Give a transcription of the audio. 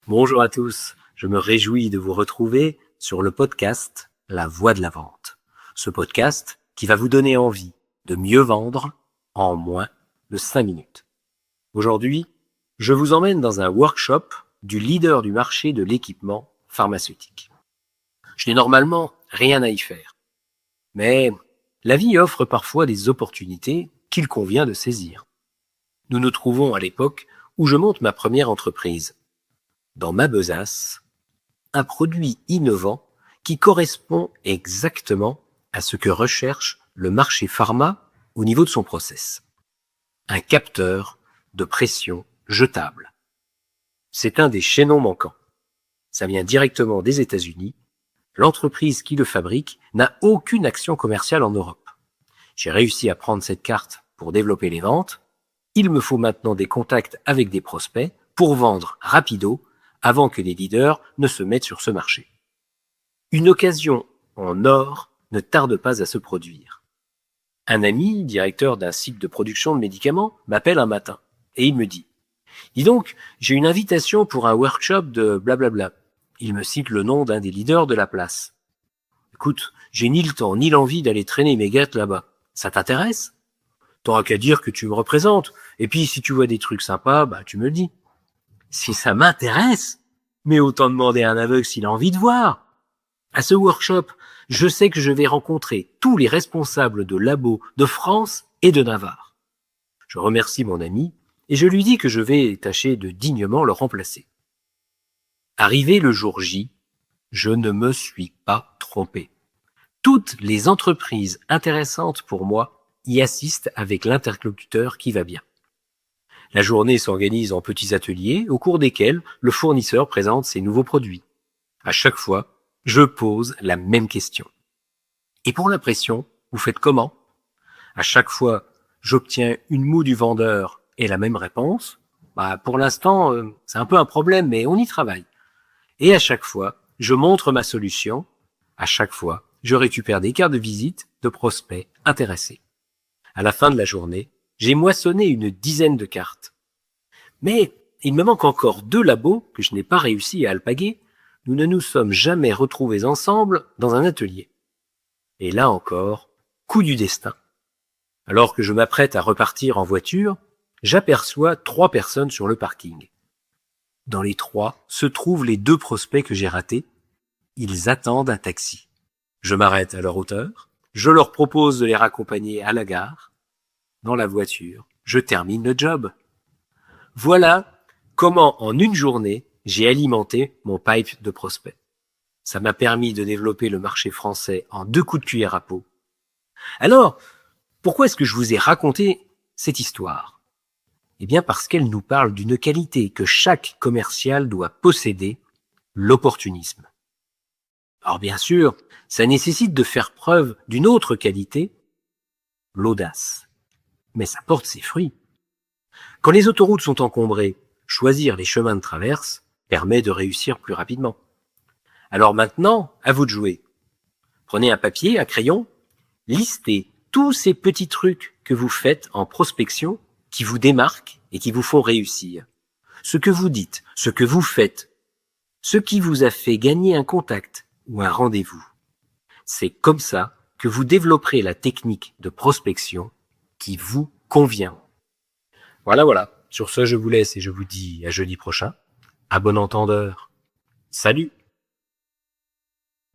Bonjour à tous, je me réjouis de vous retrouver sur le podcast La Voix de la Vente. Ce podcast qui va vous donner envie de mieux vendre en moins de 5 minutes. Aujourd'hui, je vous emmène dans un workshop du leader du marché de l'équipement pharmaceutique. Je n'ai normalement rien à y faire, mais la vie offre parfois des opportunités qu'il convient de saisir. Nous nous trouvons à l'époque où je monte ma première entreprise. Dans ma besace, un produit innovant qui correspond exactement à ce que recherche le marché pharma au niveau de son process. Un capteur de pression jetable. C'est un des chaînons manquants. Ça vient directement des États-Unis. L'entreprise qui le fabrique n'a aucune action commerciale en Europe. J'ai réussi à prendre cette carte pour développer les ventes. Il me faut maintenant des contacts avec des prospects pour vendre rapido avant que les leaders ne se mettent sur ce marché. Une occasion en or ne tarde pas à se produire. Un ami, directeur d'un site de production de médicaments, m'appelle un matin et il me dit « Dis donc, j'ai une invitation pour un workshop de blablabla. » Il me cite le nom d'un des leaders de la place. « Écoute, j'ai ni le temps ni l'envie d'aller traîner mes gâtes là-bas. Ça t'intéresse ? T'auras qu'à dire que tu me représentes. Et puis si tu vois des trucs sympas, tu me le dis. » Si ça m'intéresse, mais autant demander à un aveugle s'il a envie de voir. À ce workshop, je sais que je vais rencontrer tous les responsables de labos de France et de Navarre. Je remercie mon ami et je lui dis que je vais tâcher de dignement le remplacer. Arrivé le jour J, je ne me suis pas trompé. Toutes les entreprises intéressantes pour moi y assistent avec l'interlocuteur qui va bien. La journée s'organise en petits ateliers au cours desquels le fournisseur présente ses nouveaux produits. À chaque fois, je pose la même question. Et pour l'impression, vous faites comment ? À chaque fois, j'obtiens une moue du vendeur et la même réponse. Pour l'instant, c'est un peu un problème, mais on y travaille. Et à chaque fois, je montre ma solution. À chaque fois, je récupère des cartes de visite de prospects intéressés. À la fin de la journée, j'ai moissonné une dizaine de cartes. Mais il me manque encore 2 labos que je n'ai pas réussi à alpaguer. Nous ne nous sommes jamais retrouvés ensemble dans un atelier. Et là encore, coup du destin. Alors que je m'apprête à repartir en voiture, j'aperçois 3 personnes sur le parking. Dans les 3 se trouvent les 2 prospects que j'ai ratés. Ils attendent un taxi. Je m'arrête à leur hauteur. Je leur propose de les raccompagner à la gare. Dans la voiture, je termine le job. Voilà comment en une journée, j'ai alimenté mon pipe de prospects. Ça m'a permis de développer le marché français en 2 coups de cuillère à peau. Alors, pourquoi est-ce que je vous ai raconté cette histoire ? Eh bien parce qu'elle nous parle d'une qualité que chaque commercial doit posséder, l'opportunisme. Alors bien sûr, ça nécessite de faire preuve d'une autre qualité, l'audace. Mais ça porte ses fruits. Quand les autoroutes sont encombrées, choisir les chemins de traverse permet de réussir plus rapidement. Alors maintenant, à vous de jouer. Prenez un papier, un crayon, listez tous ces petits trucs que vous faites en prospection qui vous démarquent et qui vous font réussir. Ce que vous dites, ce que vous faites, ce qui vous a fait gagner un contact ou un rendez-vous. C'est comme ça que vous développerez la technique de prospection qui vous convient. Voilà. Sur ce, je vous laisse et je vous dis à jeudi prochain. À bon entendeur. Salut!